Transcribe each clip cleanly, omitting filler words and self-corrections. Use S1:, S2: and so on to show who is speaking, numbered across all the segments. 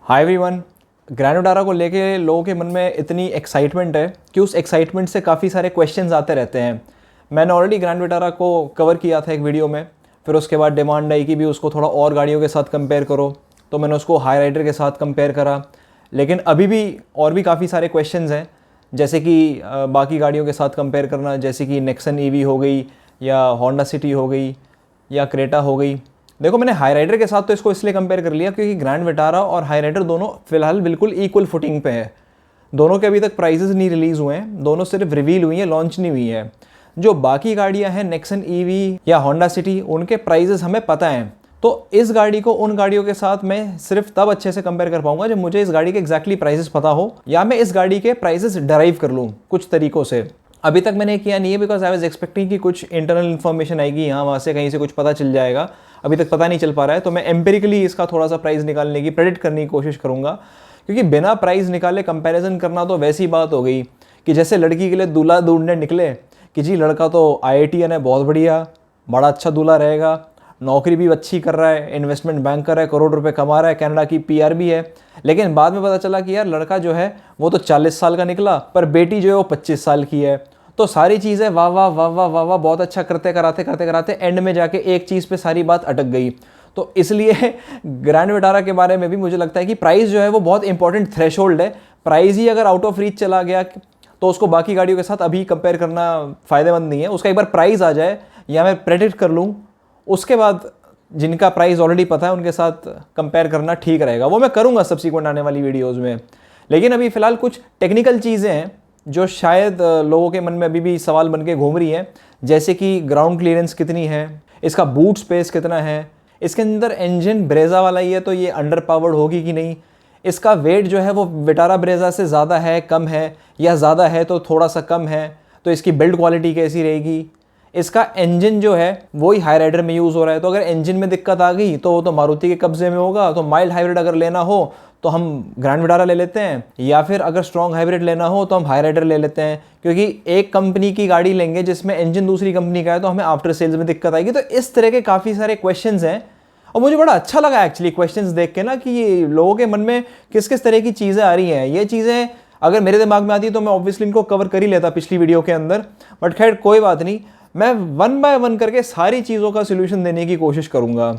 S1: Hi everyone. Grand Vitara को लेके लोगों के मन में इतनी एक्साइटमेंट है कि उस एक्साइटमेंट से काफ़ी सारे क्वेश्चंस आते रहते हैं। मैंने ऑलरेडी ग्रैंड विटारा को कवर किया था एक वीडियो में, फिर उसके बाद डिमांड आई कि भी उसको थोड़ा और गाड़ियों के साथ कंपेयर करो, तो मैंने उसको हाई राइडर के साथ कंपेयर करा। लेकिन अभी भी और भी काफ़ी सारे क्वेश्चंस हैं, जैसे कि बाकी गाड़ियों के साथ कंपेयर करना, जैसे कि नेक्सन ईवी हो गई या होंडा सिटी हो गई या क्रेटा हो गई। देखो, मैंने हाई राइडर के साथ तो इसको इसलिए कंपेयर कर लिया क्योंकि ग्रैंड विटारा और हाई राइडर दोनों फिलहाल बिल्कुल इक्वल फुटिंग पे है। दोनों के अभी तक प्राइजेस नहीं रिलीज़ हुए हैं, दोनों सिर्फ रिवील हुई हैं, लॉन्च नहीं हुई है। जो बाकी गाड़ियां हैं नेक्सन ईवी या होंडा सिटी, उनके प्राइजेस हमें पता हैं। तो इस गाड़ी को उन गाड़ियों के साथ मैं सिर्फ तब अच्छे से कंपेयर कर पाऊंगा जब मुझे इस गाड़ी के एग्जैक्टली प्राइसेस पता हो, या मैं इस गाड़ी के प्राइसेस डराइव कर लूँ कुछ तरीकों से। अभी तक मैंने किया नहीं है बिकॉज आई वाज एक्सपेक्टिंग कि कुछ इंटरनल इन्फॉर्मेशन आएगी, यहाँ वहाँ से कहीं से कुछ पता चल जाएगा। अभी तक पता नहीं चल पा रहा है, तो मैं एम्पेरिकली इसका थोड़ा सा प्राइस निकालने की, प्रेडिक्ट करने की कोशिश करूँगा। क्योंकि बिना प्राइस निकाले कंपैरिजन करना तो वैसी बात हो गई कि जैसे लड़की के लिए दूल्हा ढूंढने निकले कि जी लड़का तो IITN है, बहुत बढ़िया, बड़ा अच्छा दूल्हा रहेगा, नौकरी भी अच्छी कर रहा है, इन्वेस्टमेंट बैंकर है, करोड़ रुपए कमा रहा है, कनाडा की PR भी है। लेकिन बाद में पता चला कि यार लड़का जो है वो तो 40 साल का निकला, पर बेटी जो है वो 25 साल की है। तो सारी चीज़ें वाह वाह वाह वाह वाह वाह बहुत अच्छा करते कराते एंड में जाके एक चीज़ पे सारी बात अटक गई। तो इसलिए ग्रैंड विटारा के बारे में भी मुझे लगता है कि प्राइस जो है वो बहुत इंपॉर्टेंट थ्रेशोल्ड है। प्राइस ही अगर आउट ऑफ रीच चला गया तो उसको बाकी गाड़ियों के साथ अभी कंपेयर करना फ़ायदेमंद नहीं है। उसका एक बार प्राइस आ जाए या मैं प्रेडिक्ट कर लूँ, उसके बाद जिनका प्राइस ऑलरेडी पता है उनके साथ कंपेयर करना ठीक रहेगा। वो मैं करूँगा सब्सिक्वेंट आने वाली वीडियोज़ में। लेकिन अभी फ़िलहाल कुछ टेक्निकल चीज़ें हैं जो शायद लोगों के मन में अभी भी सवाल बन के घूम रही हैं, जैसे कि ग्राउंड क्लियरेंस कितनी है, इसका बूट स्पेस कितना है, इसके अंदर इंजन ब्रेजा वाला ही है तो ये अंडर पावर्ड होगी कि नहीं, इसका वेट जो है वो विटारा ब्रेजा से ज़्यादा है, कम है, या ज़्यादा है तो थोड़ा सा कम है, तो इसकी बिल्ड क्वालिटी कैसी रहेगी, इसका इंजन जो है वही हाई राइडर में यूज़ हो रहा है, तो अगर इंजन में दिक्कत आ गई तो वो तो मारुति के कब्जे में होगा। तो माइल्ड हाइब्रिड अगर लेना हो तो हम ग्रैंड विटारा ले लेते हैं, या फिर अगर स्ट्रॉन्ग हाइब्रिड लेना हो तो हम हाई राइडर ले लेते हैं। क्योंकि एक कंपनी की गाड़ी लेंगे जिसमें इंजन दूसरी कंपनी का है तो हमें आफ्टर सेल्स में दिक्कत आएगी। तो इस तरह के काफ़ी सारे क्वेश्चंस हैं, और मुझे बड़ा अच्छा लगा एक्चुअली क्वेश्चंस देख के ना, कि ये लोगों के मन में किस किस तरह की चीज़ें आ रही हैं। ये चीज़ें अगर मेरे दिमाग में आती तो मैं ऑब्वियसली इनको कवर कर ही लेता पिछली वीडियो के अंदर, बट खैर कोई बात नहीं, मैं 1 बाय 1 करके सारी चीज़ों का सोल्यूशन देने की कोशिश करूँगा।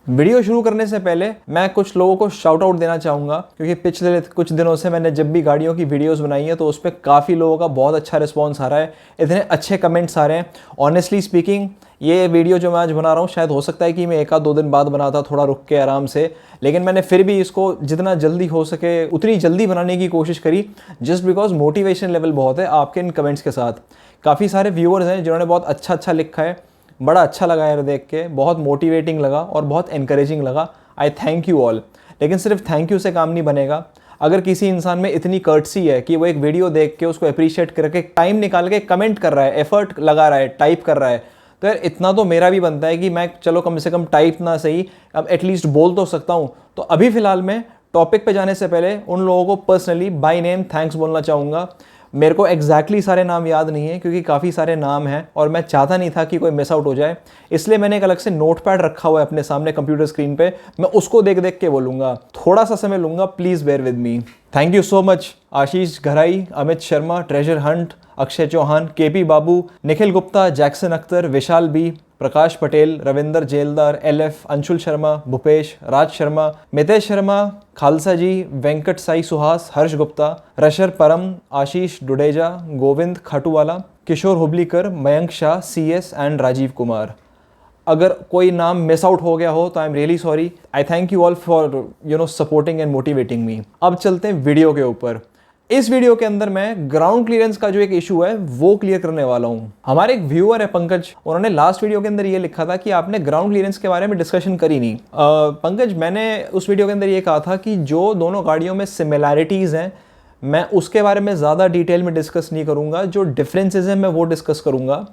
S1: वीडियो शुरू करने से पहले मैं कुछ लोगों को शाउट आउट देना चाहूँगा, क्योंकि पिछले कुछ दिनों से मैंने जब भी गाड़ियों की वीडियोस बनाई है तो उस पर काफ़ी लोगों का बहुत अच्छा रिस्पांस आ रहा है, इतने अच्छे कमेंट्स आ रहे हैं। ऑनेस्टली स्पीकिंग, ये वीडियो जो मैं आज बना रहा हूँ, शायद हो सकता है कि मैं 1 आध 2 दिन बाद बनाता, थोड़ा रुक के आराम से, लेकिन मैंने फिर भी इसको जितना जल्दी हो सके उतनी जल्दी बनाने की कोशिश करी, जस्ट बिकॉज मोटिवेशन लेवल बहुत है आपके इन कमेंट्स के साथ। काफ़ी सारे व्यूअर्स हैं जिन्होंने बहुत अच्छा लिखा है, बड़ा अच्छा लगा यार देख के, बहुत मोटिवेटिंग लगा और बहुत एनकरेजिंग लगा। आई थैंक यू ऑल। लेकिन सिर्फ थैंक यू से काम नहीं बनेगा। अगर किसी इंसान में इतनी कर्टसी है कि वो एक वीडियो देख के उसको अप्रिशिएट करके टाइम निकाल के कमेंट कर रहा है, एफर्ट लगा रहा है, टाइप कर रहा है, तो यार इतना तो मेरा भी बनता है कि मैं चलो कम से कम टाइप ना सही, अब एटलीस्ट बोल तो सकता हूँ। तो अभी फ़िलहाल मैं टॉपिक पे जाने से पहले उन लोगों को पर्सनली बाय नेम थैंक्स बोलना चाहूँगा। मेरे को एग्जैक्टली सारे नाम याद नहीं है क्योंकि काफ़ी सारे नाम हैं और मैं चाहता नहीं था कि कोई मिस आउट हो जाए, इसलिए मैंने एक अलग से नोट पैड रखा हुआ है अपने सामने कंप्यूटर स्क्रीन पे, मैं उसको देख देख के बोलूँगा। थोड़ा सा समय लूँगा, please bear with me. Thank you so much Ashish Gharai, Amit Sharma, treasure hunt, Akshay Chauhan, KP Babu, Nikhil Gupta, Jackson Akhtar, Vishal B, Prakash Patel, Ravinder Jaildar, LF, Anshul Sharma, Bhupesh, Raj Sharma, Mitesh Sharma, Khalsa ji, Venkat Sai Suhas, Harsh Gupta, Rashar Param, Ashish Dudeja, Govind Khatuwala, Kishore Hublikar, Mayank Shah, CS and Rajeev Kumar. अगर कोई नाम मिस आउट हो गया हो तो I am really sorry. I thank you all for supporting and motivating me. अब चलते हैं वीडियो के ऊपर। इस वीडियो के अंदर मैं ग्राउंड क्लियरेंस का जो एक इशू है वो क्लियर करने वाला हूं। हमारे एक व्यूअर है पंकज, उन्होंने लास्ट वीडियो के अंदर ये लिखा था कि आपने ग्राउंड क्लियरेंस के बारे में डिस्कशन करी नहीं। पंकज, मैंने उस वीडियो के अंदर ये कहा था कि जो दोनों गाड़ियों में सिमिलैरिटीज़ हैं मैं उसके बारे में ज़्यादा डिटेल में डिस्कस नहीं करूँगा, जो डिफरेंसेस हैं मैं वो डिस्कस करूँगा।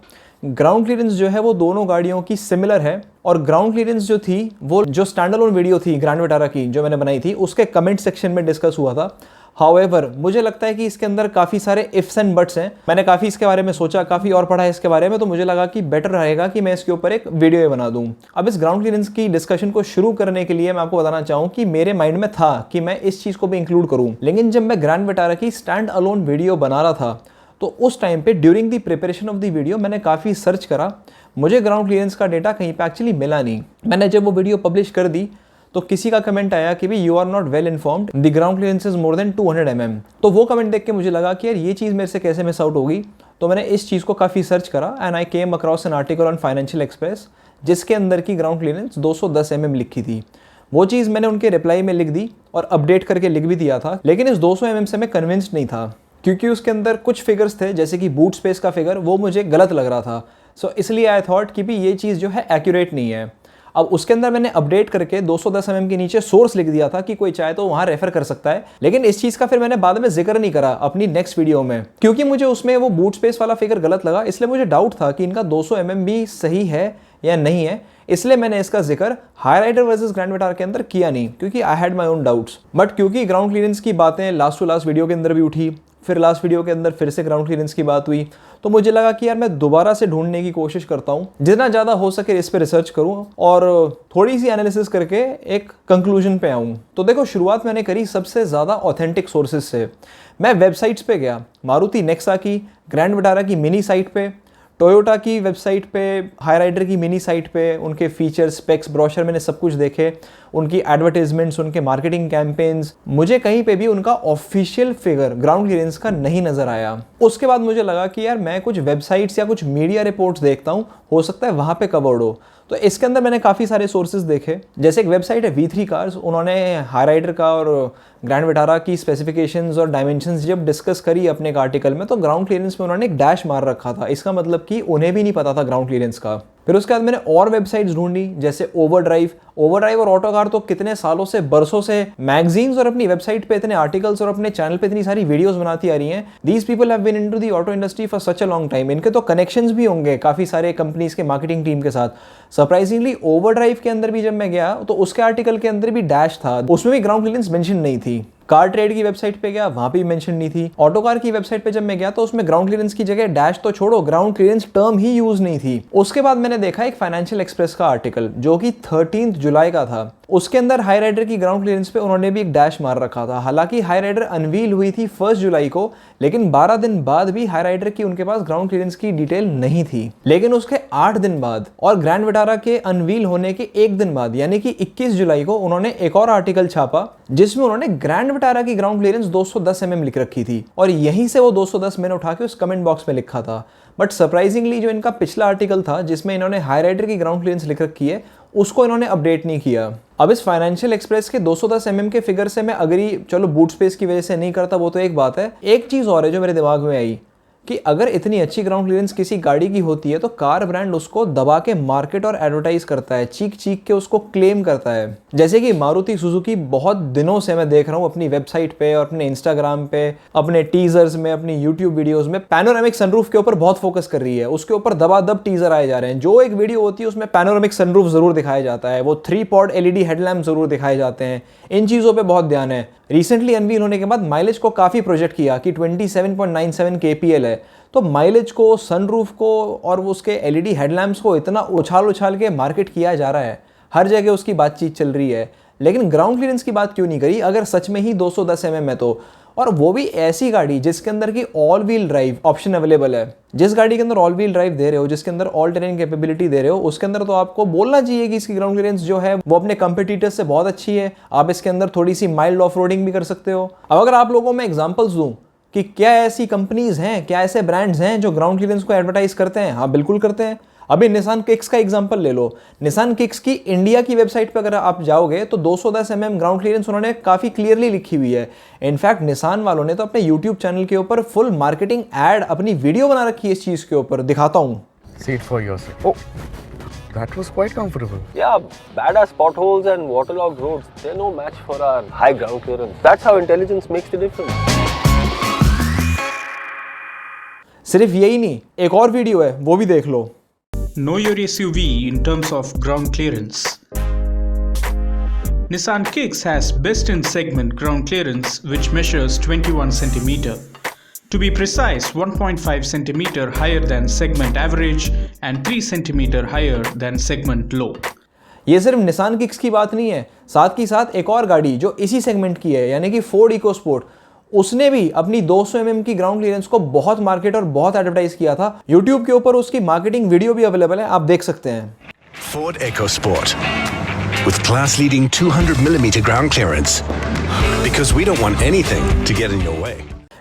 S1: ग्राउंड क्लियरेंस जो है वो दोनों गाड़ियों की सिमिलर है, और ग्राउंड क्लियरेंस जो थी वो जो स्टैंड अलोन वीडियो थी ग्रैंड विटारा की जो मैंने बनाई थी उसके कमेंट सेक्शन में डिस्कस हुआ था। हाउएवर मुझे लगता है कि इसके अंदर काफ़ी सारे इफ्स एंड बट्स हैं। मैंने काफ़ी इसके बारे में सोचा, काफ़ी और पढ़ा है इसके बारे में, तो मुझे लगा कि बेटर रहेगा कि मैं इसके ऊपर एक वीडियो बना दूं। अब इस ग्राउंड क्लियरेंस की डिस्कशन को शुरू करने के लिए मैं आपको बताना चाहूँ कि मेरे माइंड में था कि मैं इस चीज़ को भी इंक्लूड करूँ, लेकिन जब मैं ग्रैंड विटारा की स्टैंड अलोन वीडियो बना रहा था तो उस टाइम पे during the preparation of the video मैंने काफ़ी सर्च करा, मुझे ग्राउंड क्लियरेंस का डेटा कहीं पे एक्चुअली मिला नहीं। मैंने जब वो वीडियो पब्लिश कर दी तो किसी का कमेंट आया कि भाई you are not well informed, the ground clearance is more than 200 mm। तो वो कमेंट देख के मुझे लगा कि यार ये चीज़ मेरे से कैसे मिस आउट होगी। तो मैंने इस चीज़ को काफ़ी सर्च करा and I came across an article on financial express जिसके अंदर की ग्राउंड क्लियरेंस 210 mm लिखी थी। वो चीज़ मैंने उनके रिप्लाई में लिख दी और अपडेट करके लिख भी दिया था, लेकिन इस 200 mm से मैं कन्विंस्ड नहीं था क्योंकि उसके अंदर कुछ फिगर्स थे जैसे कि बूट स्पेस का फिगर, वो मुझे गलत लग रहा था। सो इसलिए आई थॉट कि भी ये चीज़ जो है एक्यूरेट नहीं है। अब उसके अंदर मैंने अपडेट करके 210 mm के नीचे सोर्स लिख दिया था कि कोई चाहे तो वहाँ रेफर कर सकता है, लेकिन इस चीज़ का फिर मैंने बाद में जिक्र नहीं करा अपनी नेक्स्ट वीडियो में क्योंकि मुझे उसमें वो बूट स्पेस वाला फिगर गलत लगा। इसलिए मुझे डाउट था कि इनका 200 mm भी सही है या नहीं है, इसलिए मैंने इसका जिक्र Hyryder versus Grand Vitara के अंदर किया नहीं क्योंकि I had my own doubts. But क्योंकि ग्राउंड क्लियरेंस की बातें लास्ट टू लास्ट वीडियो के अंदर भी उठी, फिर लास्ट वीडियो के अंदर फिर से ग्राउंड क्लियरेंस की बात हुई, तो मुझे लगा कि यार मैं दोबारा से ढूंढने की कोशिश करता हूँ, जितना ज़्यादा हो सके इस पे रिसर्च करूँ और थोड़ी सी एनालिसिस करके एक कंक्लूजन पे आऊँ। तो देखो, शुरुआत मैंने करी सबसे ज़्यादा ऑथेंटिक सोर्सेज से। मैं वेबसाइट्स पे गया, मारुति नेक्सा की, ग्रैंड विटारा की मिनी साइट पे, टोयोटा की वेबसाइट पे, हाई राइडर की मिनी साइट पे, उनके फीचर्स, स्पेक्स, ब्रोशर मैंने सब कुछ देखे, उनकी एडवर्टाइजमेंट्स, उनके मार्केटिंग कैंपेन्स, मुझे कहीं पे भी उनका ऑफिशियल फिगर ग्राउंड क्लियरेंस का नहीं नजर आया। उसके बाद मुझे लगा कि यार मैं कुछ वेबसाइट्स या कुछ मीडिया रिपोर्ट्स देखता हूँ, हो सकता है वहाँ पे कवर्ड हो। तो इसके अंदर मैंने काफ़ी सारे सोर्सेज देखे, जैसे एक वेबसाइट है V3 कार्स, उन्होंने हाई राइडर का और ग्रैंड विटारा की स्पेसिफिकेशंस और डायमेंशंस जब डिस्कस करी अपने एक आर्टिकल में, तो ग्राउंड क्लियरेंस में उन्होंने एक डैश मार रखा था। इसका मतलब कि उन्हें भी नहीं पता था ग्राउंड क्लियरेंस का। फिर उसके बाद मैंने और वेबसाइट्स ढूंढी जैसे ओवरड्राइव और ऑटोकार, तो कितने सालों से, बरसों से मैगजीन्स और अपनी वेबसाइट पे इतने आर्टिकल्स और अपने चैनल पे इतनी सारी वीडियोस बनाती आ रही हैं। These people have been into the auto industry for such a long time. इनके तो कनेक्शंस भी होंगे काफ़ी सारे कंपनीज के मार्केटिंग टीम के साथ। सरप्राइजिंगली ओवरड्राइव के अंदर भी जब मैं गया तो उसके आर्टिकल के अंदर भी डैश था, उसमें भी ग्राउंड क्लियरेंस मेंशन नहीं थी। कार ट्रेड की वेबसाइट पे गया, वहां भी मेंशन नहीं थी। ऑटोकार की वेबसाइट पे जब मैं गया तो उसमें ग्राउंड क्लियरेंस की जगह डैश तो छोड़ो, ग्राउंड क्लियरेंस टर्म ही यूज नहीं थी। उसके बाद मैंने देखा एक फाइनेंशियल एक्सप्रेस का आर्टिकल जो कि 13 जुलाई का था। उसके अंदर हाई राइडर की ग्राउंड क्लियरेंस पे उन्होंने भी एक डैश मार रखा था। हालांकि हाई राइडर अनवील हुई थी 1 जुलाई को, लेकिन 12 दिन बाद भी हाई राइडर की उनके पास ग्राउंड क्लियरेंस की डिटेल नहीं थी। लेकिन उसके 8 दिन बाद और ग्रैंड विटारा के अनवील होने के 1 दिन बाद यानी कि 21 जुलाई को उन्होंने एक और आर्टिकल छापा जिसमें उन्होंने ग्रैंड विटारा की ग्राउंड क्लियरेंस 210 mm लिख रखी थी और यहीं से वो 210 मैंने उठा के उस कमेंट बॉक्स में लिखा था। बट सरप्राइजिंगली जो इनका पिछला आर्टिकल था जिसमें इन्होंने हाई राइडर की ग्राउंड क्लियरेंस लिख रखी है, उसको इन्होंने अपडेट नहीं किया। अब इस फाइनेंशियल एक्सप्रेस के 210 mm के फिगर से मैं अग्री, चलो बूट स्पेस की वजह से नहीं करता, वो तो एक बात है। एक चीज़ और है जो मेरे दिमाग में आई कि अगर इतनी अच्छी ग्राउंड क्लियरेंस किसी गाड़ी की होती है तो कार ब्रांड उसको दबा के मार्केट और एडवर्टाइज करता है, चीख चीख के उसको क्लेम करता है। जैसे कि मारुति सुजुकी बहुत दिनों से मैं देख रहा हूँ अपनी वेबसाइट पे और अपने इंस्टाग्राम पे, अपने टीजर्स में, अपनी यूट्यूब वीडियोस में पैनोरामिक सनरूफ के ऊपर बहुत फोकस कर रही है। उसके ऊपर दबादब टीजर आए जा रहे हैं। जो एक वीडियो होती है उसमें पैनोरामिक सनरूफ जरूर दिखाया जाता है, वो 3 पॉड LED हेडलैम्प जरूर दिखाए जाते हैं। इन चीज़ों पर बहुत ध्यान है। रिसेंटली अनवील होने के बाद माइलेज को काफ़ी प्रोजेक्ट किया कि 27.97 kpl है, तो माइलेज को, सनरूफ को और उसके LED हेडलैम्प्स को इतना उछाल के मार्केट किया जा रहा है, हर जगह उसकी बातचीत चल रही है। लेकिन ग्राउंड क्लियरेंस की बात क्यों नहीं करी अगर सच में ही 210 mm है तो? और वो भी ऐसी गाड़ी जिसके अंदर की all wheel drive option available है। जिस गाड़ी के अंदर ऑल व्हील ड्राइव दे रहे हो, जिसके अंदर ऑल टेरेन कैपेबिलिटी दे रहे हो, उसके अंदर तो आपको बोलना चाहिए कि इसकी ग्राउंड क्लियरेंस जो है वो अपने कंपटीटर्स से बहुत अच्छी है। आप इसके अंदर थोड़ी सी माइल्ड ऑफ रोडिंग भी कर सकते हो। अब अगर आप लोगों में एग्जाम्पल्स दूं कि क्या ऐसी कंपनीज हैं, क्या ऐसे ब्रांड्स हैं जो ग्राउंड क्लियरेंस को एडवर्टाइज करते हैं? हाँ, बिल्कुल करते हैं। अभी निसान किक्स का एग्जांपल ले लो। निसान किक्स की इंडिया की वेबसाइट पर अगर आप जाओगे तो 210 mm ग्राउंड क्लियरेंस उन्होंने काफी क्लियरली लिखी हुई है। इनफैक्ट निसान वालों ने तो अपने यूट्यूब चैनल के ऊपर फुल मार्केटिंग एड, अपनी वीडियो बना रखी है इस चीज के ऊपर। दिखाता हूँ।
S2: Seat for yourself. Oh, that was quite comfortable.
S3: Yeah, badass potholes and waterlogged roads, they're no match for our high ground clearance. That's how intelligence makes the difference.
S1: सिर्फ यही नहीं, एक और वीडियो है, वो भी देख लो।
S4: Know your SUV in terms of ground clearance. Nissan Kicks has best in segment ground clearance which measures 21 cm. To be precise, 1.5 cm higher than segment average and 3 cm higher than segment low.
S1: ये सिर्फ Nissan kicks की बात नहीं है, साथ ही साथ एक और गाड़ी जो इसी सेगमेंट की है यानी कि फोर्ड इकोस्पोर्ट, उसने भी अपनी 200 mm की ग्राउंड क्लियरेंस को बहुत मार्केट और बहुत एडवर्टाइज किया था। YouTube के ऊपर उसकी मार्केटिंग वीडियो भी अवेलेबल है, आप देख सकते हैं।
S5: Ford EcoSport with class-leading 200 mm ground clearance because we don't want anything to get in your way.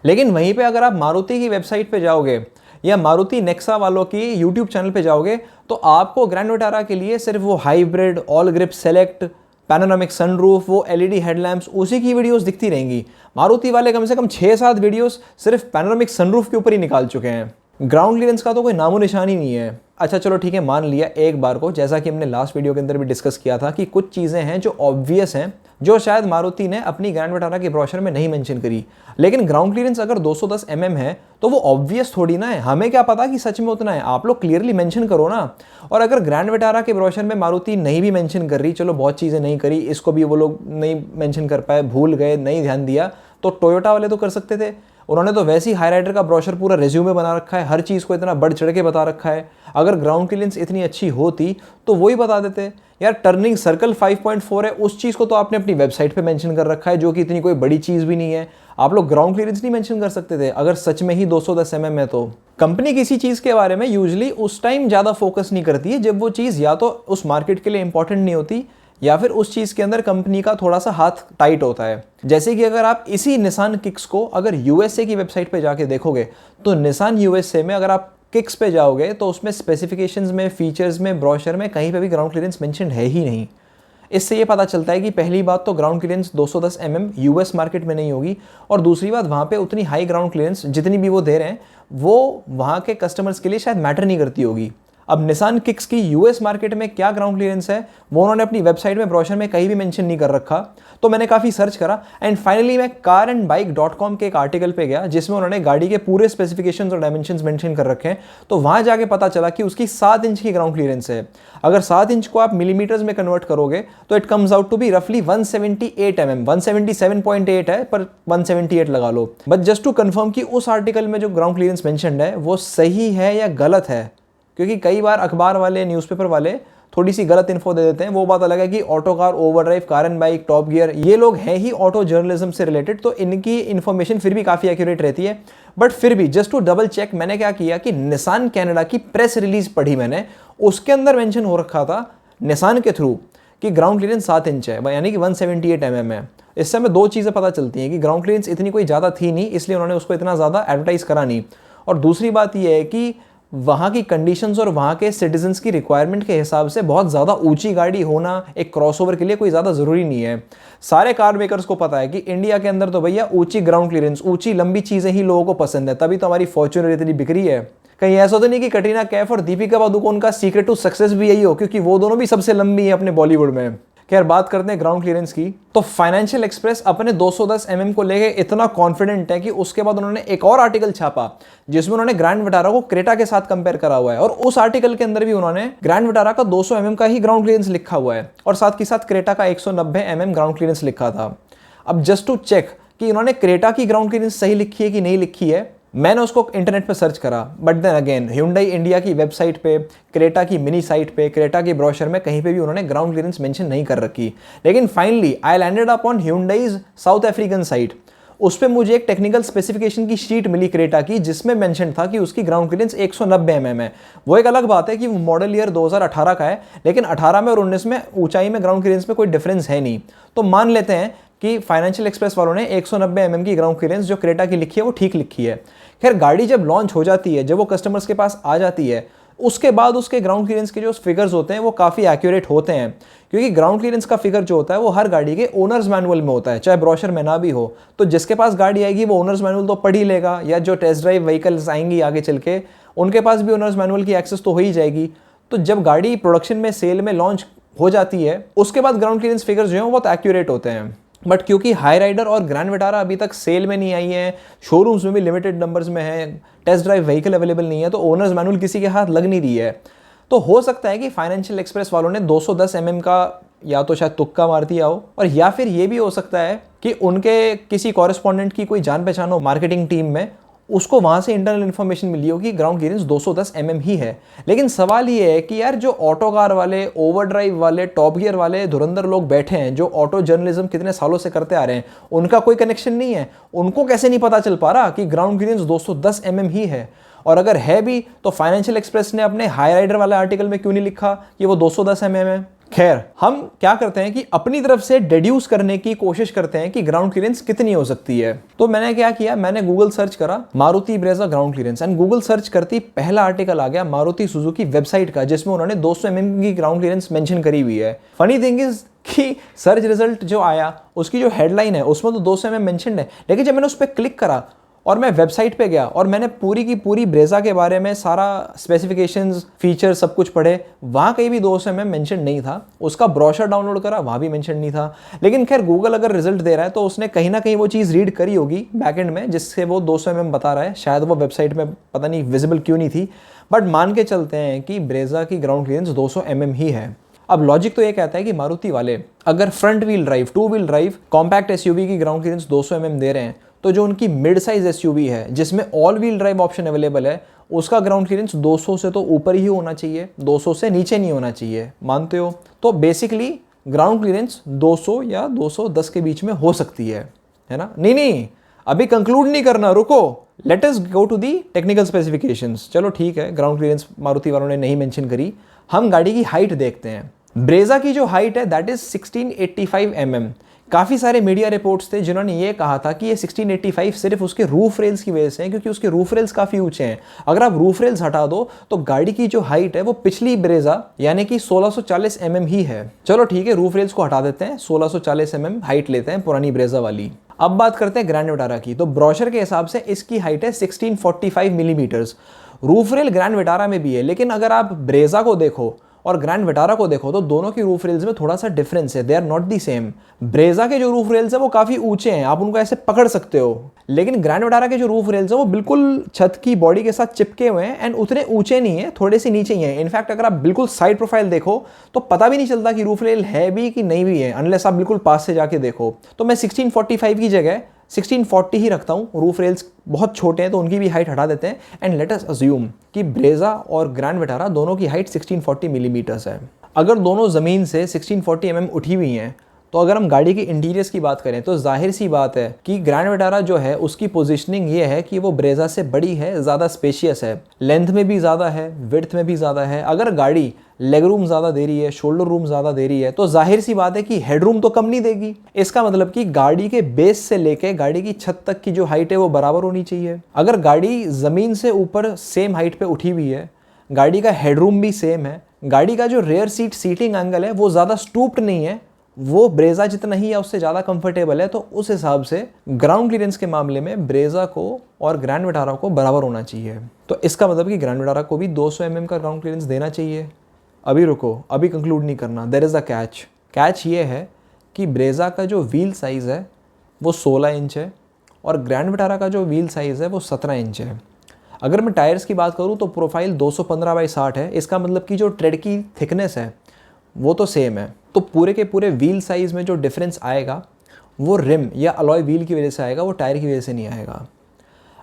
S1: लेकिन वहीं पे अगर आप मारुति की वेबसाइट पे जाओगे या मारुति नेक्सा वालों की YouTube चैनल पे जाओगे तो आपको ग्रैंड विटारा के लिए सिर्फ वो hybrid, all grip select, panoramic sunroof, वो एलईडी हेडलैम्प्स, उसी की वीडियोस दिखती रहेंगी। मारुति वाले कम से कम 6-7 वीडियोस सिर्फ पैनोरामिक सनरूफ के ऊपर ही निकाल चुके हैं। ग्राउंड क्लियरेंस का तो कोई नामो निशान ही नहीं है। अच्छा चलो ठीक है, मान लिया एक बार को, जैसा कि हमने लास्ट वीडियो के अंदर भी डिस्कस किया था कि कुछ चीज़ें हैं जो ऑब्वियस हैं, जो शायद मारुति ने अपनी ग्रैंड विटारा के ब्रोशर में नहीं मेंशन करी। लेकिन ग्राउंड क्लियरेंस अगर 210 mm है तो वो ऑब्वियस थोड़ी ना है, हमें क्या पता कि सच में उतना है, आप लोग क्लियरली मेंशन करो ना। और अगर ग्रैंड विटारा के ब्रोशर में मारुति नहीं भी मेंशन कर रही, चलो बहुत चीज़ें नहीं करी, इसको भी वो लोग नहीं मेंशन कर पाए, भूल गए, नहीं ध्यान दिया, तो टोयोटा वाले तो कर सकते थे। उन्होंने तो वैसे ही हाईराइडर का ब्रोशर पूरा रेज्यूमे बना रखा है, हर चीज़ को इतना बढ़ चढ़ के बता रखा है। अगर ग्राउंड क्लियरेंस इतनी अच्छी होती तो वही बता देते। यार टर्निंग सर्कल 5.4 है, उस चीज़ को तो आपने अपनी वेबसाइट पे मेंशन कर रखा है, जो कि इतनी कोई बड़ी चीज़ भी नहीं है। आप लोग ग्राउंड क्लियरेंस नहीं मेंशन कर सकते थे अगर सच में ही 210 mm है तो। कंपनी किसी चीज़ के बारे में यूजुअली उस टाइम ज़्यादा फोकस नहीं करती है जब वो चीज़ या तो उस मार्केट के लिए इंपॉर्टेंट नहीं होती या फिर उस चीज़ के अंदर कंपनी का थोड़ा सा हाथ टाइट होता है। जैसे कि अगर आप इसी निसान किक्स को अगर यूएसए की वेबसाइट पे जाके देखोगे तो निसान यूएसए में अगर आप किक्स पे जाओगे तो उसमें स्पेसिफिकेशंस में, फीचर्स में, ब्रोशर में कहीं पे भी ग्राउंड क्लियरेंस मेंशन है ही नहीं। इससे ये पता चलता है कि पहली बात तो ground clearance 210 mm US market में नहीं होगी, और दूसरी बात वहाँ पे उतनी हाई ग्राउंड क्लियरेंस जितनी भी वो दे रहे हैं वो वहाँ के कस्टमर्स के लिए शायद मैटर नहीं करती होगी। अब निसान किक्स की यूएस मार्केट में क्या ग्राउंड क्लियरेंस है वो उन्होंने अपनी वेबसाइट में, ब्रोशर में कहीं भी मेंशन नहीं कर रखा। तो मैंने काफ़ी सर्च करा एंड फाइनली मैं carandbike.com के एक आर्टिकल पे गया जिसमें उन्होंने गाड़ी के पूरे स्पेसिफिकेशंस और डायमेंशंस मेंशन कर रखे हैं। तो वहाँ जाके पता चला कि उसकी 7 इंच की ग्राउंड क्लियरेंस है। अगर 7 इंच को आप मिलीमीटर्स में कन्वर्ट करोगे तो it comes out to be रफली 178 mm, 177.8 है पर 178 लगा लो। बट जस्ट टू कन्फर्म कि उस आर्टिकल में जो ग्राउंड क्लियरेंस मेंशन्ड है वो सही है या गलत है, क्योंकि कई बार अखबार वाले, न्यूज़पेपर वाले थोड़ी सी गलत इन्फो दे देते हैं। वो बात अलग है कि auto car, overdrive, car and bike, top gear, ये लोग हैं ही ऑटो जर्नलिज्म से रिलेटेड, तो इनकी इन्फॉर्मेशन फिर भी काफ़ी एक्यूरेट रहती है। बट फिर भी जस्ट टू डबल चेक मैंने क्या किया कि निसान कनाडा की प्रेस रिलीज पढ़ी मैंने, उसके अंदर मेंशन हो रखा था निसान के थ्रू कि ग्राउंड क्लियरेंस 7 इंच है, यानी कि 178 mm है। इससे हमें दो चीज़ें पता चलती हैं कि ग्राउंड क्लियरेंस इतनी कोई ज़्यादा थी नहीं, इसलिए उन्होंने उसको इतना ज़्यादा एडवर्टाइज करा नहीं। और दूसरी बात यह है कि वहाँ की कंडीशंस और वहाँ के सिटीजन्स की रिक्वायरमेंट के हिसाब से बहुत ज़्यादा ऊंची गाड़ी होना एक क्रॉसओवर के लिए कोई ज़्यादा ज़रूरी नहीं है। सारे कार मेकर्स को पता है कि इंडिया के अंदर तो भैया ऊंची ग्राउंड क्लियरेंस, ऊंची लंबी चीज़ें ही लोगों को पसंद है, तभी तो हमारी फॉर्च्यूनर इतनी बिक रही है। कहीं ऐसा तो नहीं कि कटरीना कैफ और दीपिका पादुकोण का सीक्रेट टू सक्सेस भी यही हो, क्योंकि वो दोनों भी सबसे लंबी है अपने बॉलीवुड में। खैर बात करते हैं ग्राउंड क्लियरेंस की, तो फाइनेंशियल एक्सप्रेस अपने 210 mm को लेके इतना कॉन्फिडेंट है कि उसके बाद उन्होंने एक और आर्टिकल छापा जिसमें उन्होंने ग्रैंड विटारा को क्रेटा के साथ कंपेयर करा हुआ है, और उस आर्टिकल के अंदर भी उन्होंने ग्रैंड विटारा का 200 mm का ही ग्राउंड क्लियरेंस लिखा हुआ है और साथ ही साथ क्रेटा का 190 mm ग्राउंड क्लियरेंस लिखा था। अब जस्ट टू चेक कि उन्होंने क्रेटा की ग्राउंड क्लियरेंस सही लिखी है कि नहीं लिखी है, मैंने उसको इंटरनेट पे सर्च करा, but then again Hyundai India की वेबसाइट पे, क्रेटा की मिनी साइट पे, क्रेटा की ब्रोशर में कहीं पे भी उन्होंने ग्राउंड क्लियरेंस मेंशन नहीं कर रखी। लेकिन finally I landed upon Hyundai's south African site. उस पर मुझे एक टेक्निकल स्पेसिफिकेशन की शीट मिली क्रेटा की जिसमें मेंशन था कि उसकी ग्राउंड क्लियरेंस 190 mm है। वो एक अलग बात है कि वो मॉडल ईयर 2018 का है, लेकिन 18 में और 19 में ऊंचाई में ग्राउंड क्लियरेंस में कोई डिफरेंस है नहीं। तो मान लेते हैं कि फाइनेंशियल एक्सप्रेस वालों ने 190 mm की ग्राउंड क्लियरेंस जो क्रेटा की लिखी है वो ठीक लिखी है। खैर गाड़ी जब लॉन्च हो जाती है, जब वो कस्टमर्स के पास आ जाती है, उसके बाद उसके ग्राउंड क्लियरेंस के जो फिगर्स होते हैं वो काफ़ी एक्यूरेट होते हैं, क्योंकि ग्राउंड क्लियरेंस का फिगर जो होता है वो हर गाड़ी के ओनर्स मैनुअल में होता है, चाहे ब्रोशर में ना भी हो। तो जिसके पास गाड़ी आएगी वो ओनर्स मैनुअल तो पढ़ ही लेगा, या जो टेस्ट ड्राइव व्हीकल्स आएंगी आगे चल के उनके पास भी ओनर्स मैनुअल की एक्सेस तो हो ही जाएगी। तो जब गाड़ी प्रोडक्शन में, सेल में लॉन्च हो जाती है, उसके बाद ग्राउंड क्लियरेंस फिगर्स जो हैं वो बहुत एक्यूरेट होते हैं। बट क्योंकि हाई राइडर और ग्रैंड विटारा अभी तक सेल में नहीं आई है, शोरूम्स में भी लिमिटेड नंबर्स में है, टेस्ट ड्राइव व्हीकल अवेलेबल नहीं है, तो ओनर्स मैनुअल किसी के हाथ लग नहीं रही है। तो हो सकता है कि फाइनेंशियल एक्सप्रेस वालों ने 210 mm का या तो शायद तुक्का मारती आओ, और या फिर ये भी हो सकता है कि उनके किसी कॉरेस्पॉन्डेंट की कोई जान पहचान हो मार्केटिंग टीम में, उसको वहाँ से इंटरनल इन्फॉर्मेशन मिली हो कि ग्राउंड क्लियरेंस 210 mm ही है। लेकिन सवाल ये है कि यार जो ऑटो कार वाले, ओवरड्राइव वाले, टॉप गियर वाले धुरंधर लोग बैठे हैं, जो ऑटो जर्नलिज्म कितने सालों से करते आ रहे हैं, उनका कोई कनेक्शन नहीं है। उनको कैसे नहीं पता चल पा रहा कि ग्राउंड क्लियरेंस 210 mm ही है? और अगर है भी तो फाइनेंशियल एक्सप्रेस ने अपने हाई राइडर वाले आर्टिकल में क्यों नहीं लिखा कि वो 210 mm है? खैर, हम क्या करते हैं कि अपनी तरफ से डिड्यूस करने की कोशिश करते हैं कि ग्राउंड क्लियरेंस कितनी हो सकती है। तो मैंने क्या किया, मैंने गूगल सर्च करा Maruti Brezza ground clearance, and Google search करती पहला आर्टिकल आ गया मारुति सुजुकी वेबसाइट का, जिसमें उन्होंने 200 mm की ग्राउंड क्लियरेंस मेंशन करी हुई है। फनी थिंग इज कि सर्च रिजल्ट जो आया उसकी जो हेडलाइन है उसमें तो 200 mm मेंशन्ड है, लेकिन जब मैंने उस पर क्लिक करा और मैं वेबसाइट पे गया और मैंने पूरी की पूरी ब्रेजा के बारे में सारा स्पेसिफिकेशंस, फीचर सब कुछ पढ़े, वहाँ कहीं भी 200 mm मेंशन नहीं था। उसका ब्रोशर डाउनलोड करा, वहाँ भी मेंशन नहीं था। लेकिन खैर, गूगल अगर रिजल्ट दे रहा है तो उसने कहीं ना कहीं वो चीज़ रीड करी होगी बैकएंड में, जिससे वो 200 mm बता रहा है। शायद वो वेबसाइट में पता नहीं विजिबल क्यों नहीं थी, बट मान के चलते हैं कि ब्रेजा की ग्राउंड क्लियरेंस 200 mm ही है। अब लॉजिक तो ये कहता है कि मारुति वाले अगर front wheel drive, two wheel drive compact SUV की ग्राउंड क्लियरेंस 200 mm दे रहे हैं, तो जो उनकी मिड साइज एसयूवी है जिसमें all wheel drive option available है, उसका ग्राउंड क्लियरेंस 200 से तो ऊपर ही होना चाहिए, 200 से नीचे नहीं होना चाहिए। मानते हो? तो बेसिकली ग्राउंड क्लियरेंस 200 या 210 के बीच में हो सकती है ना? नहीं, अभी कंक्लूड नहीं करना, रुको। Let us go to the technical specifications. चलो ठीक है, ग्राउंड क्लियरेंस मारुति वालों ने नहीं मेंशन करी, हम गाड़ी की हाइट देखते हैं। ब्रेजा की जो हाइट है दैट इज 1685 mm। काफ़ी सारे मीडिया रिपोर्ट्स थे जिन्होंने ये कहा था कि ये 1685 सिर्फ उसके रूफ रेल्स की वजह से है, क्योंकि उसके रूफ रेल्स काफ़ी ऊंचे हैं। अगर आप रूफ रेल्स हटा दो तो गाड़ी की जो हाइट है वो पिछली ब्रेजा यानी कि 1640 mm ही है। चलो ठीक है, रूफ रेल्स को हटा देते हैं, 1640 mm हाइट लेते हैं पुरानी ब्रेजा वाली। अब बात करते हैं ग्रैंड विटारा की। तो ब्रोशर के हिसाब से इसकी हाइट है 1645 millimetres. Roof rail grand Vitara में भी है, लेकिन अगर आप ब्रेजा को देखो और ग्रैंड विटारा को देखो तो दोनों की रूफ रेल्स में थोड़ा सा डिफरेंस है, they are not the same. Brezza के जो रूफ रेल्स है वो काफ़ी ऊंचे हैं, आप उनको ऐसे पकड़ सकते हो, लेकिन ग्रैंड विटारा के जो रूफ रेल्स है वो बिल्कुल छत की बॉडी के साथ चिपके हुए हैं एंड उतने ऊंचे नहीं है, थोड़े से नीचे ही हैं। इनफैक्ट अगर आप बिल्कुल साइड प्रोफाइल देखो तो पता भी नहीं चलता कि रूफ रेल है भी कि नहीं भी है, अनलेस आप बिल्कुल पास से जाके देखो। तो मैं 1645 की जगह 1640 ही रखता हूँ। रूफ रेल्स बहुत छोटे हैं तो उनकी भी हाइट हटा देते हैं, एंड लेट अस अज्यूम कि ब्रेजा और ग्रैंड विटारा दोनों की हाइट 1640 मिलीमीटर्स है। अगर दोनों ज़मीन से 1640 mm उठी हुई हैं, तो अगर हम गाड़ी के इंटीरियर्स की बात करें तो जाहिर सी बात है कि ग्रैंड विटारा जो है उसकी पोजीशनिंग ये है कि वो ब्रेजा से बड़ी है, ज़्यादा स्पेशियस है, लेंथ में भी ज़्यादा है, विड्थ में भी ज़्यादा है। अगर गाड़ी लेग रूम ज़्यादा दे रही है, शोल्डर रूम ज़्यादा दे रही है, तो जाहिर सी बात है कि हेड रूम तो कम नहीं देगी। इसका मतलब कि गाड़ी के बेस से लेके गाड़ी की छत तक की जो हाइट है वो बराबर होनी चाहिए। अगर गाड़ी ज़मीन से ऊपर सेम हाइट पे उठी हुई है, गाड़ी का हेड रूम भी सेम है, गाड़ी का जो रेयर सीट सीटिंग एंगल है वो ज़्यादा स्टूप्ड नहीं है, वो ब्रेजा जितना ही है उससे ज़्यादा कंफर्टेबल है, तो उस हिसाब से ग्राउंड क्लियरेंस के मामले में ब्रेजा को और ग्रैंड विटारा को बराबर होना चाहिए। तो इसका मतलब कि ग्रैंड विटारा को भी 200 mm का ग्राउंड क्लियरेंस देना चाहिए। अभी रुको, अभी कंक्लूड नहीं करना, there is a catch. Catch ये है कि ब्रेजा का जो व्हील साइज़ है वो 16 इंच है और ग्रैंड विटारा का जो व्हील साइज़ है वो 17 इंच है। अगर मैं टायर्स की बात करूँ तो प्रोफाइल 215/60 है, इसका मतलब कि जो ट्रेड की थिकनेस है वो तो सेम है। तो पूरे के पूरे व्हील साइज़ में जो डिफरेंस आएगा वो रिम या अलॉय व्हील की वजह से आएगा, वो टायर की वजह से नहीं आएगा।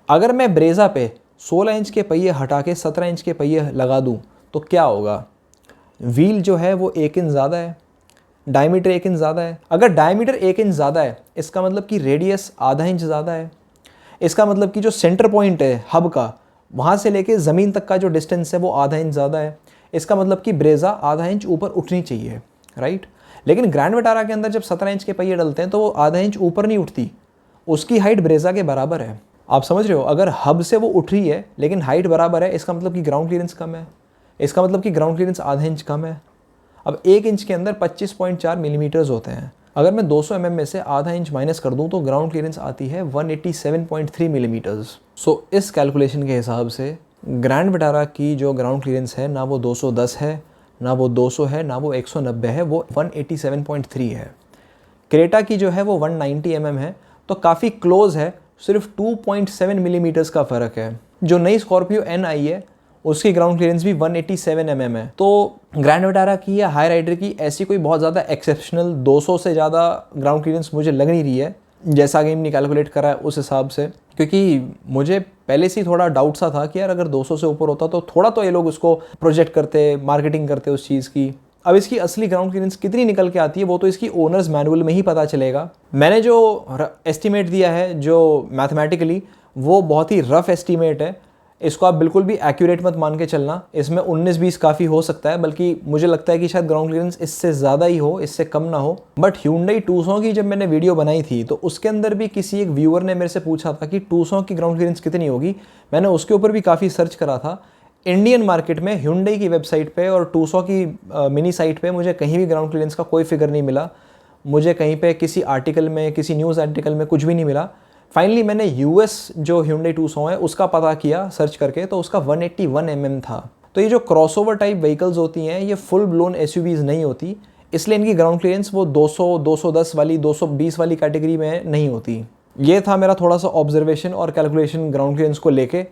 S1: अगर मैं ब्रेजा पे 16 इंच के पहिए हटा के 17 इंच के पहिए लगा दूँ तो क्या होगा? व्हील जो है वो 1 इंच ज़्यादा है, डायमीटर 1 इंच ज़्यादा है। अगर डायमीटर 1 इंच ज़्यादा है इसका मतलब कि रेडियस आधा इंच ज़्यादा है। इसका मतलब कि जो सेंटर पॉइंट है हब का, वहाँ से लेके ज़मीन तक का जो डिस्टेंस है वो आधा इंच ज़्यादा है। इसका मतलब कि ब्रेजा आधा इंच ऊपर उठनी चाहिए, राइट। लेकिन ग्रैंड विटारा के अंदर जब 17 इंच के पहिए डलते हैं तो वो आधा इंच ऊपर नहीं उठती, उसकी हाइट ब्रेजा के बराबर है। आप समझ रहे हो? अगर हब से वो उठ रही है लेकिन हाइट बराबर है, इसका मतलब कि ग्राउंड क्लियरेंस कम है, इसका मतलब कि ग्राउंड क्लियरेंस आधा इंच कम है। अब 1 इंच के अंदर 25.4 मिलीमीटर्स होते हैं। अगर मैं 200 mm में से आधा इंच माइनस कर दूं तो ग्राउंड क्लियरेंस आती है 187.3 मिलीमीटर्स। सो इस कैलकुलेशन के हिसाब से ग्रैंड विटारा की जो ग्राउंड क्लियरेंस है ना वो 210 है, ना वो 200 है, ना वो 190 है, वो 187.3 है। क्रेटा की जो है वो 190 mm है, तो काफ़ी क्लोज है, सिर्फ 2.7 मिलीमीटर्स का फ़र्क है। जो नई स्कॉर्पियो एन आई है उसकी ग्राउंड क्लियरेंस भी 187 mm है। तो ग्रैंड विटारा की या हाई राइडर की ऐसी कोई बहुत ज़्यादा एक्सेप्शनल 200 से ज़्यादा ग्राउंड क्लियरेंस मुझे लग नहीं रही है, जैसा गेम ने कैलकुलेट करा है उस हिसाब से, क्योंकि मुझे पहले से ही थोड़ा डाउट सा था कि यार अगर 200 से ऊपर होता तो थोड़ा तो ये लोग उसको प्रोजेक्ट करते, मार्केटिंग करते उस चीज़ की। अब इसकी असली ग्राउंड क्लियरेंस कितनी निकल के आती है वो तो इसकी ओनर्स मैनुअल में ही पता चलेगा। मैंने जो एस्टिमेट दिया है जो मैथमेटिकली, वो बहुत ही रफ एस्टिमेट है, इसको आप बिल्कुल भी एक्यूरेट मत मान के चलना। इसमें 19-20 काफ़ी हो सकता है, बल्कि मुझे लगता है कि शायद ग्राउंड क्लियरेंस इससे ज़्यादा ही हो, इससे कम ना हो। बट Hyundai Tucson की जब मैंने वीडियो बनाई थी तो उसके अंदर भी किसी एक व्यूअर ने मेरे से पूछा था कि Tucson की ग्राउंड क्लियरेंस कितनी होगी। मैंने उसके ऊपर भी काफ़ी सर्च करा था। इंडियन मार्केट में Hyundai की वेबसाइट पे और Tucson की मिनी साइट पे मुझे कहीं भी ग्राउंड क्लियरेंस का कोई फिगर नहीं मिला। मुझे कहीं पे किसी आर्टिकल में, किसी न्यूज़ आर्टिकल में कुछ भी नहीं मिला। फाइनली मैंने US जो Hyundai Tucson है उसका पता किया सर्च करके, तो उसका 181 mm था। तो ये जो क्रॉसओवर टाइप व्हीकल्स होती हैं ये फुल ब्लोन SUVs नहीं होती, इसलिए इनकी ग्राउंड क्लियरेंस वो 200, 210 वाली, 220 वाली कैटेगरी में नहीं होती। ये था मेरा थोड़ा सा ऑब्जर्वेशन और कैलकुलेशन ग्राउंड क्लियरेंस को लेके।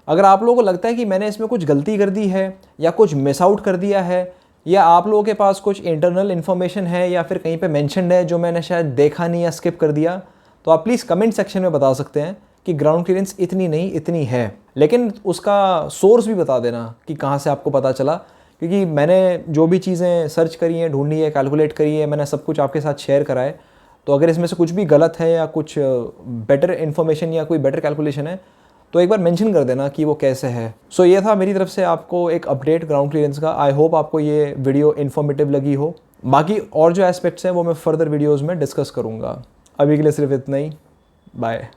S1: अगर आप लोगों को लगता है कि मैंने इसमें कुछ गलती कर दी है या कुछ मिस आउट कर दिया है, या आप लोगों के पास कुछ इंटरनल इन्फॉर्मेशन है या फिर कहीं पे मेंशन्ड है जो मैंने शायद देखा नहीं या स्किप कर दिया, तो आप प्लीज़ कमेंट सेक्शन में बता सकते हैं कि ग्राउंड क्लियरेंस इतनी नहीं इतनी है। लेकिन उसका सोर्स भी बता देना कि कहाँ से आपको पता चला, क्योंकि मैंने जो भी चीज़ें सर्च करी हैं, ढूंढी है, कैलकुलेट करी है, मैंने सब कुछ आपके साथ शेयर करा है। तो अगर इसमें से कुछ भी गलत है या कुछ बेटर इन्फॉर्मेशन या कोई बेटर कैलकुलेशन है तो एक बार मेंशन कर देना कि वो कैसे है। सो ये था मेरी तरफ से आपको एक अपडेट ग्राउंड क्लियरेंस का। आई होप आपको ये वीडियो इन्फॉर्मेटिव लगी हो। बाकी और जो एस्पेक्ट्स हैं वो मैं फर्दर वीडियोज़ में डिस्कस करूँगा। अभी के लिए सिर्फ इतना ही। बाय।